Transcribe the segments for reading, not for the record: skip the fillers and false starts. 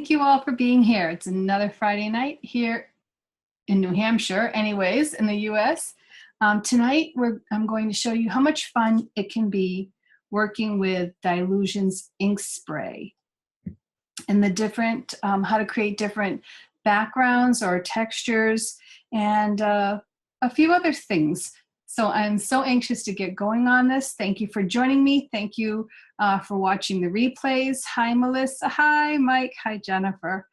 Thank you all for being here. It's another Friday night here in New Hampshire, anyways, in the US. Tonight, I'm going to show you how much fun it can be working with Dylusion's ink spray and the different, how to create different backgrounds or textures and a few other things. So I'm so anxious to get going on this. Thank you for joining me. Thank you for watching the replays. Hi, Melissa. Hi, Mike. Hi, Jennifer.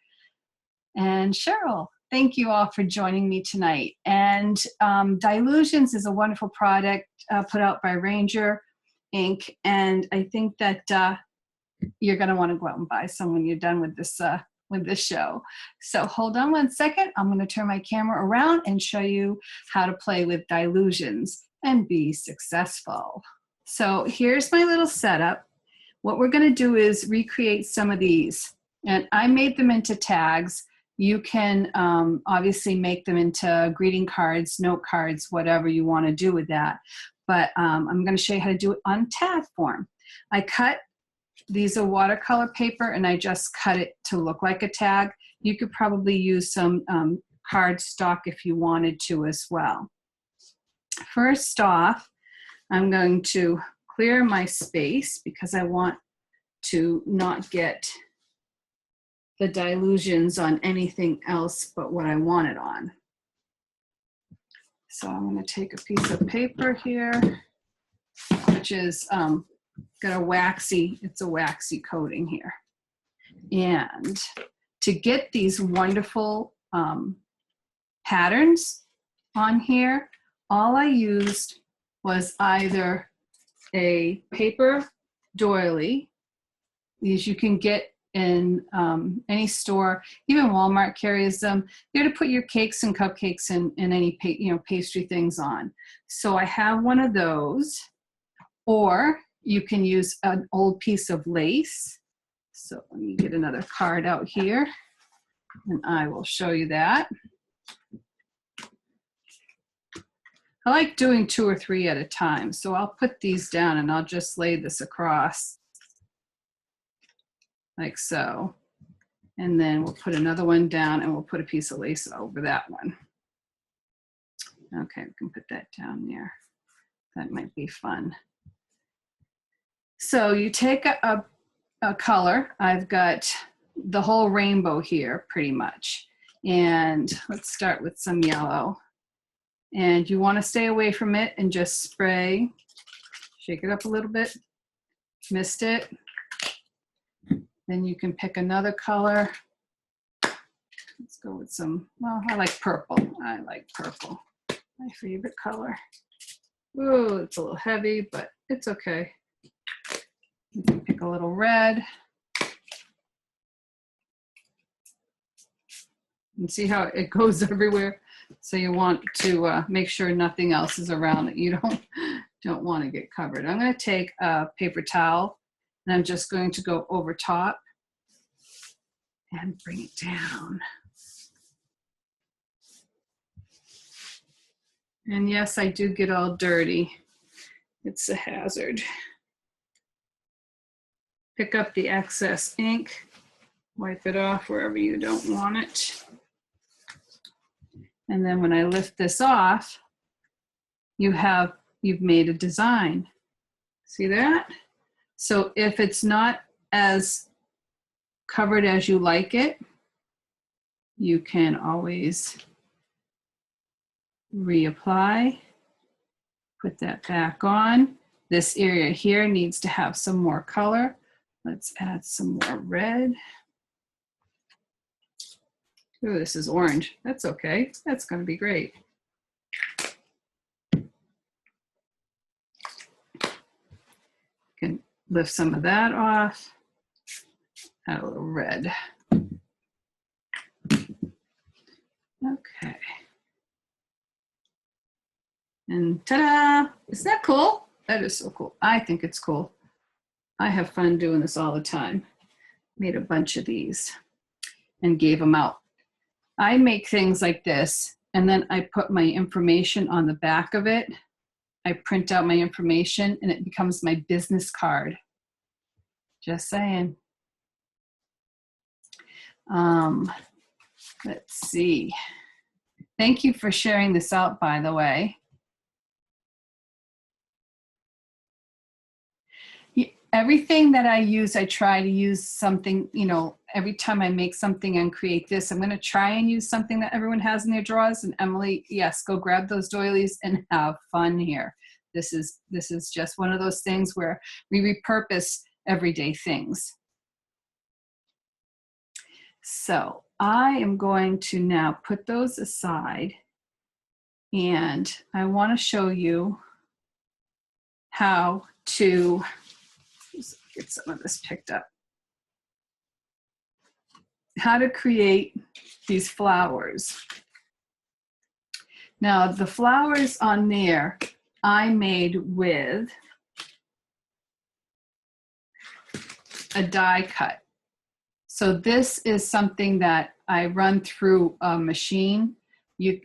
And Cheryl. Thank you all for joining me tonight. And Dylusions is a wonderful product put out by RangerInk. And I think that you're going to want to go out and buy some when you're done with this show. So hold on one second. I'm going to turn my camera around and show you how to play with Dylusions and be successful. So here's my little setup. What we're going to do is recreate some of these. And I made them into tags. You can obviously make them into greeting cards, note cards, whatever you want to do with that. But I'm going to show you how to do it on tag form. These are watercolor paper, and I just cut it to look like a tag. You could probably use some cardstock if you wanted to as well. First off, I'm going to clear my space because I want to not get the Dylusions on anything else but what I want it on. So I'm going to take a piece of paper here, which is got a waxy coating here. And to get these wonderful patterns on here, all I used was either a paper doily. These you can get in any store, even Walmart carries them. They're to put your cakes and cupcakes and any pastry things on. So I have one of those, or you can use an old piece of lace. So let me get another card out here and I will show you that. I like doing 2 or 3 at a time. So I'll put these down and I'll just lay this across like so. And then we'll put another one down and we'll put a piece of lace over that one. Okay, we can put that down there. That might be fun. So you take a color. I've got the whole rainbow here pretty much. And let's start with some yellow. And you want to stay away from it and just spray. Shake it up a little bit. Missed it. Then you can pick another color. Let's go with some, well, I like purple. I like purple. My favorite color. Ooh, it's a little heavy, but it's okay. You can pick a little red. And see how it goes everywhere. So you want to make sure nothing else is around that you don't want to get covered. I'm going to take a paper towel and I'm just going to go over top and bring it down. And yes, I do get all dirty. It's a hazard. Pick up the excess ink, wipe it off wherever you don't want it. And then when I lift this off, you've made a design. See that? So if it's not as covered as you like it, you can always reapply, put that back on. This area here needs to have some more color. Let's add some more red. Ooh, this is orange. That's okay. That's going to be great. You can lift some of that off. Add a little red. Okay. And ta-da! Isn't that cool? That is so cool. I think it's cool. I have fun doing this all the time. Made a bunch of these and gave them out. I make things like this, and then I put my information on the back of it. I print out my information, and it becomes my business card. Just saying. Let's see. Thank you for sharing this out, by the way. Everything that I use, I try to use something, you know, every time I make something and create this, I'm going to try and use something that everyone has in their drawers. And Emily, yes, go grab those doilies and have fun here. This is just one of those things where we repurpose everyday things. So I am going to now put those aside, and I want to show you how to get some of this picked up. How to create these flowers. Now the flowers on there I made with a die cut. So this is something that I run through a machine.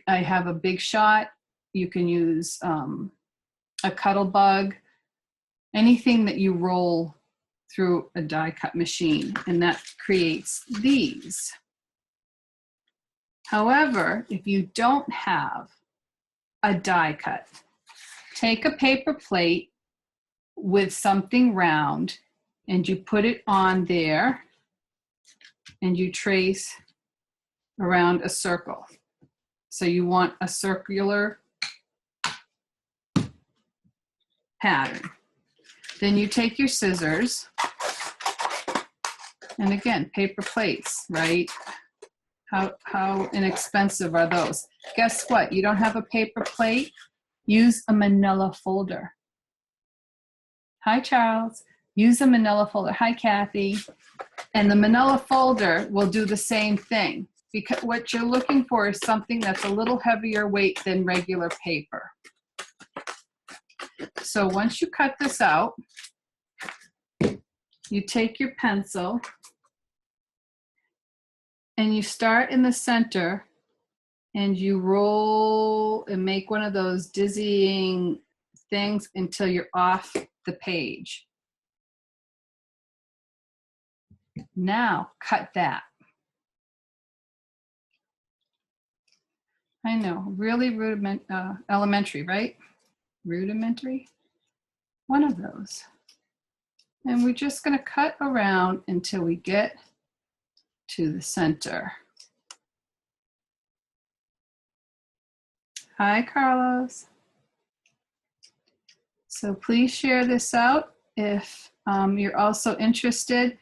I have a Big Shot. You can use a Cuttle Bug, anything that you roll through a die cut machine, and that creates these. However, if you don't have a die cut, take a paper plate with something round and you put it on there and you trace around a circle. So you want a circular pattern. Then you take your scissors, and again, paper plates, right? How inexpensive are those? Guess what? You don't have a paper plate? Use a manila folder. Hi, Charles. Use a manila folder. Hi, Kathy. And the manila folder will do the same thing, because what you're looking for is something that's a little heavier weight than regular paper. So once you cut this out, you take your pencil and you start in the center and you roll and make one of those dizzying things until you're off the page. Now cut that. I know, really elementary, right? Rudimentary, one of those. And we're just going to cut around until we get to the center. Hi, Carlos. So please share this out if you're also interested.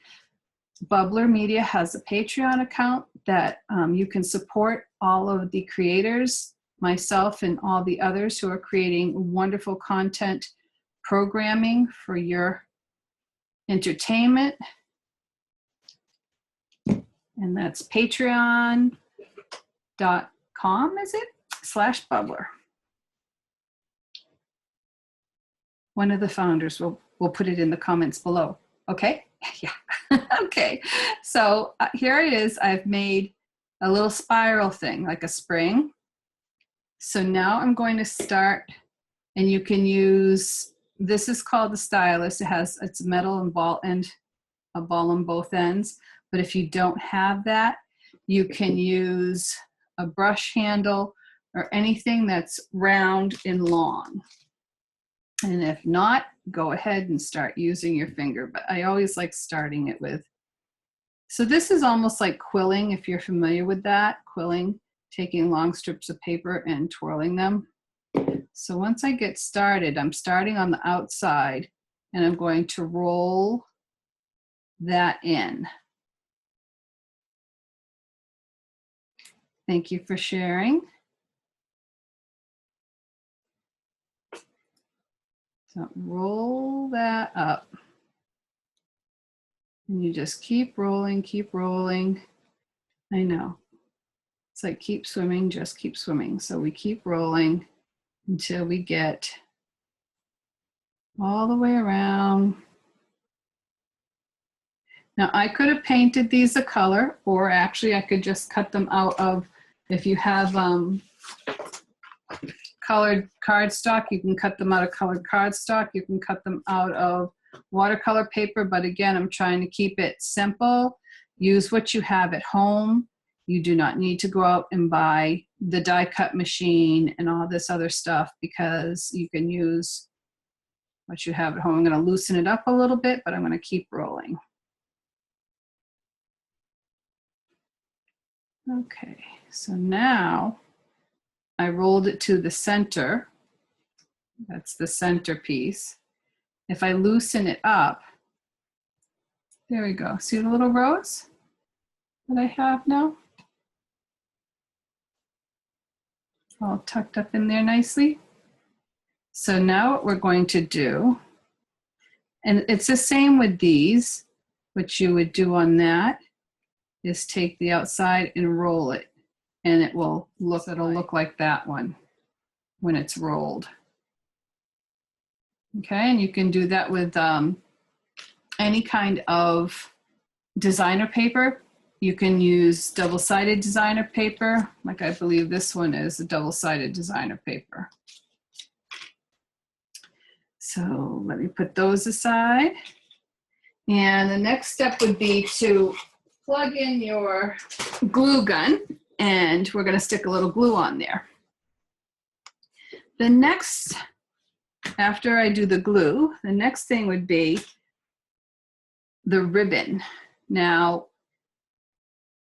Bubbler Media has a Patreon account that you can support all of the creators, myself and all the others who are creating wonderful content programming for your entertainment. And that's patreon.com, is it? /bubbler. One of the founders will put it in the comments below. Okay? Yeah. Okay. So here it is. I've made a little spiral thing, like a spring. So now I'm going to start, and you can use, this is called the stylus. It's metal and ball, and a ball on both ends. But if you don't have that, you can use a brush handle or anything that's round and long. And if not, go ahead and start using your finger. But I always like starting it with. So this is almost like quilling, if you're familiar with that. Quilling, taking long strips of paper and twirling them. So once I get started, I'm starting on the outside, and I'm going to roll that in. Thank you for sharing. So roll that up. And you just keep rolling, keep rolling. I know. It's like keep swimming, just keep swimming. So we keep rolling until we get all the way around. Now I could have painted these a color, or actually I could just cut them out of, if you have colored cardstock, you can cut them out of colored cardstock. You can cut them out of watercolor paper, but again, I'm trying to keep it simple. use what you have at home. You do not need to go out and buy the die cut machine and all this other stuff, because you can use what you have at home. I'm going to loosen it up a little bit, but I'm going to keep rolling. Okay, so now I rolled it to the center. That's the center piece. If I loosen it up, there we go. See the little rows that I have now? All tucked up in there nicely. So now what we're going to do, and it's the same with these, what you would do on that is take the outside and roll it, and it'll look like that one when it's rolled. Okay, and you can do that with any kind of designer paper. You can use double-sided designer paper, like I believe this one is a double-sided designer paper. So let me put those aside. And the next step would be to plug in your glue gun, and we're going to stick a little glue on there. The next, after I do the glue, the next thing would be the ribbon. Now,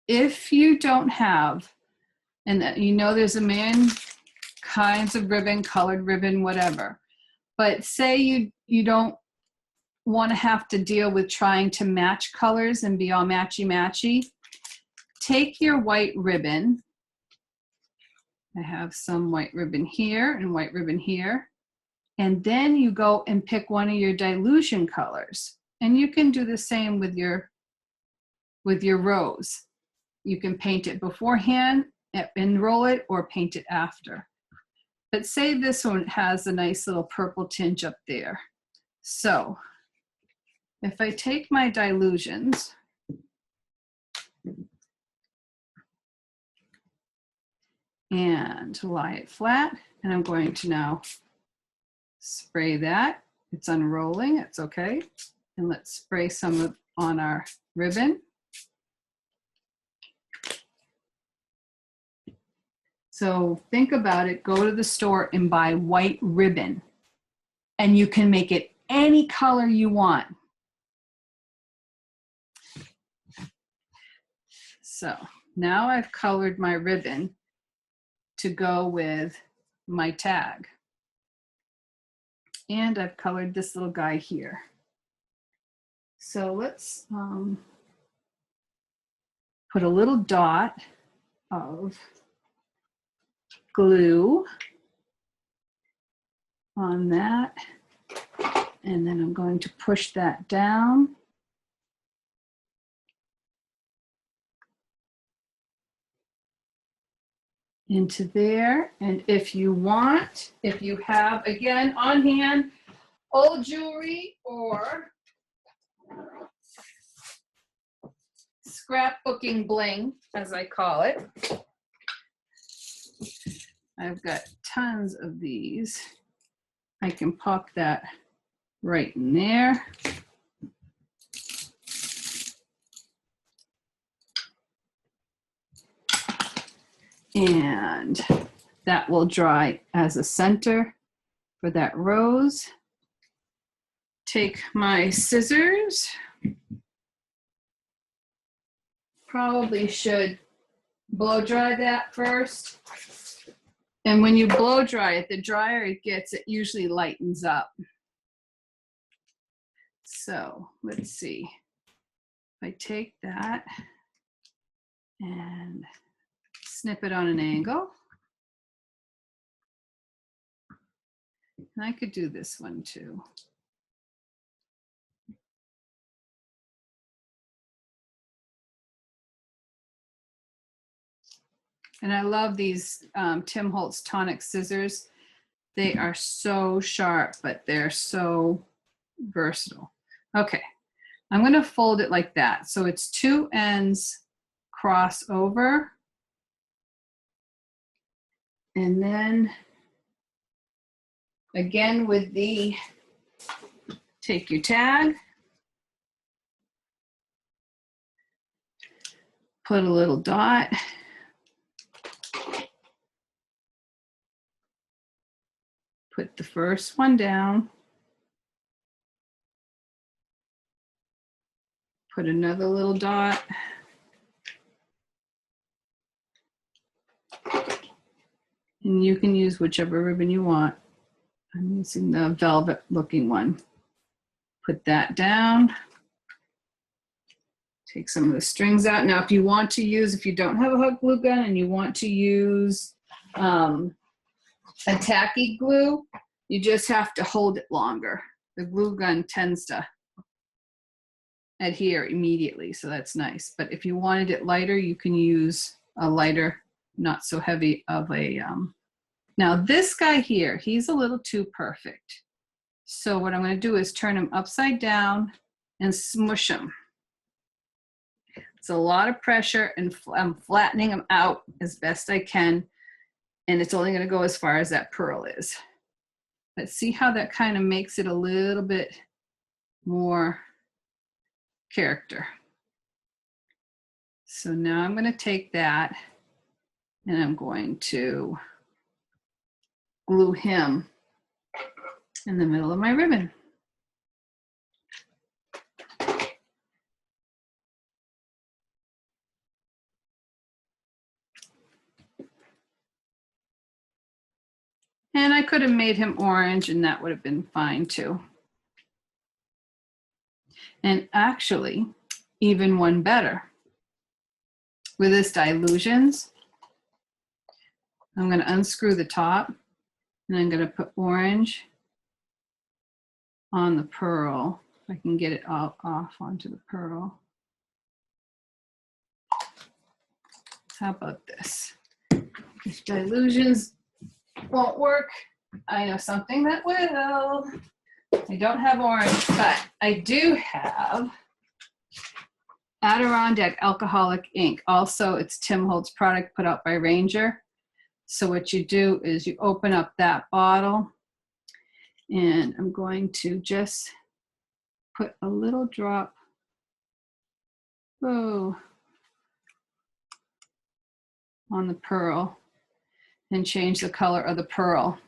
if you don't have, and you know there's a million kinds of ribbon, colored ribbon, whatever, but say you don't want to have to deal with trying to match colors and be all matchy-matchy, take your white ribbon. I have some white ribbon here and white ribbon here. And then you go and pick one of your Dylusion colors. And you can do the same with your rose. You can paint it beforehand and roll it, or paint it after. But say this one has a nice little purple tinge up there. So if I take my Dylusions and lie it flat, and I'm going to now spray that. It's unrolling, it's okay. And let's spray some on our ribbon. So think about it, go to the store and buy white ribbon, and you can make it any color you want. So now I've colored my ribbon to go with my tag. And I've colored this little guy here. So let's put a little dot of glue on that. And then I'm going to push that down. Into there. And if you want, if you have, again, on hand, old jewelry or scrapbooking bling, as I call it. I've got tons of these. I can pop that right in there. And that will dry as a center for that rose. Take my scissors. Probably should blow dry that first. And when you blow dry it, the drier it gets, it usually lightens up. So let's see. If I take that and snip it on an angle. And I could do this one too. And I love these Tim Holtz tonic scissors. They are so sharp, but they're so versatile. Okay, I'm going to fold it like that. So it's two ends cross over. And then again with the, take your tag, put a little dot. Put the first one down. Put another little dot. And you can use whichever ribbon you want. I'm using the velvet looking one. Put that down. Take some of the strings out. Now, if you want to use, if you don't have a hot glue gun and you want to use a tacky glue, you just have to hold it longer. The glue gun tends to adhere immediately, so that's nice. But if you wanted it lighter, you can use a lighter, not so heavy of a, now this guy here, he's a little too perfect. So what I'm gonna do is turn him upside down and smush him. It's a lot of pressure, and I'm flattening them out as best I can, and it's only going to go as far as that pearl is. But see how that kind of makes it a little bit more character. So now I'm going to take that and I'm going to glue him in the middle of my ribbon. And I could have made him orange and that would have been fine too. And actually, even one better. With this Dylusions, I'm going to unscrew the top and I'm going to put orange on the pearl. If I can get it all off onto the pearl. How about this? If Dylusions won't work, I know something that will. I don't have orange, but I do have Adirondack alcoholic ink. Also, it's Tim Holtz product put out by Ranger. So what you do is you open up that bottle, and I'm going to just put a little drop, on the pearl and change the color of the pearl.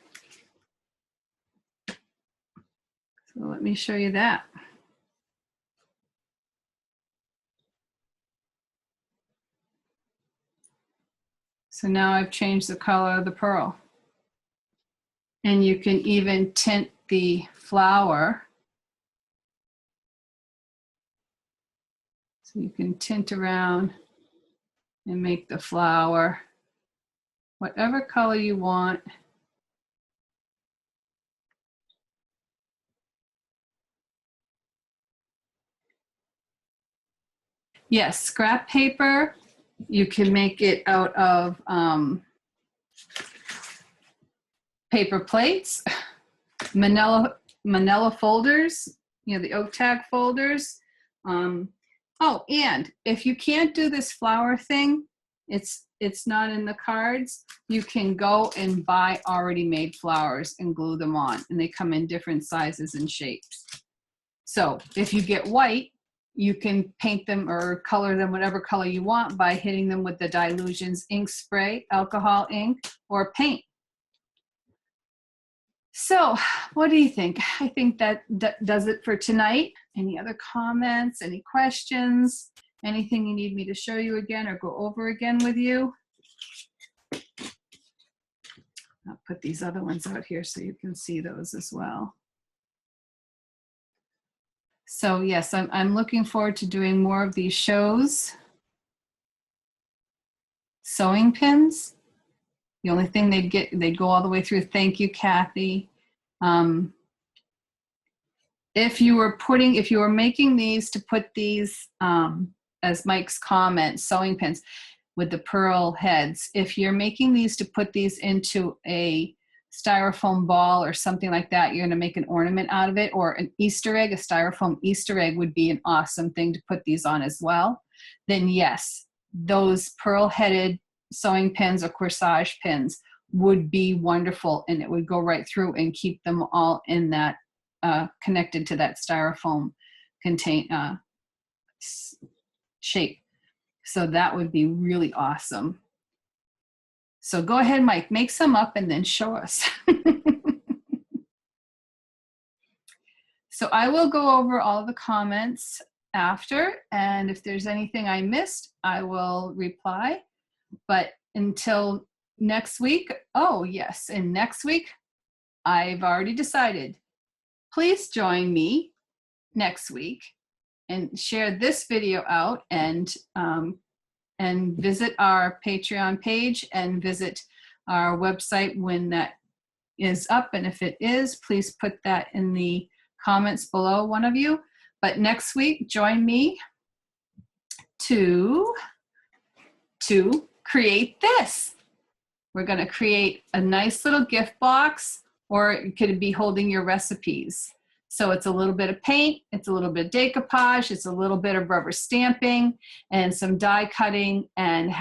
So let me show you that. So now I've changed the color of the pearl. And you can even tint the flower. So you can tint around and make the flower whatever color you want. Yes, scrap paper. You can make it out of paper plates, manila folders, you know, the oak tag folders. Oh, and if you can't do this flower thing, it's not in the cards, you can go and buy already made flowers and glue them on, and they come in different sizes and shapes. So if you get white, you can paint them or color them whatever color you want by hitting them with the Dylusions ink spray, alcohol ink, or paint. So what do you think? I think that does it for tonight. Any other comments, any questions, anything you need me to show you again or go over again with you? I'll put these other ones out here so you can see those as well. So yes, I'm looking forward to doing more of these shows. Sewing pins. The only thing they'd go all the way through. Thank you, Kathy. If you were making these to put these, as Mike's comment, sewing pins with the pearl heads, if you're making these to put these into a styrofoam ball or something like that, you're going to make an ornament out of it, or an Easter egg, a styrofoam Easter egg would be an awesome thing to put these on as well, then yes, those pearl headed sewing pins or corsage pins would be wonderful, and it would go right through and keep them all in that connected to that styrofoam shape. So that would be really awesome. So go ahead, Mike, make some up and then show us. So I will go over all the comments after, and if there's anything I missed, I will reply. But until next week, oh yes, and next week, I've already decided. Please join me next week and share this video out, and visit our Patreon page and visit our website when that is up. And if it is, please put that in the comments below, one of you. But next week, join me to create this. We're going to create a nice little gift box, or it could be holding your recipes. So it's a little bit of paint, it's a little bit of decoupage, it's a little bit of rubber stamping, and some die cutting, and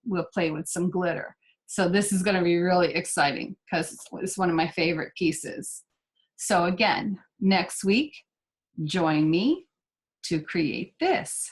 we'll play with some glitter. So this is going to be really exciting because it's one of my favorite pieces. So again, next week, join me to create this.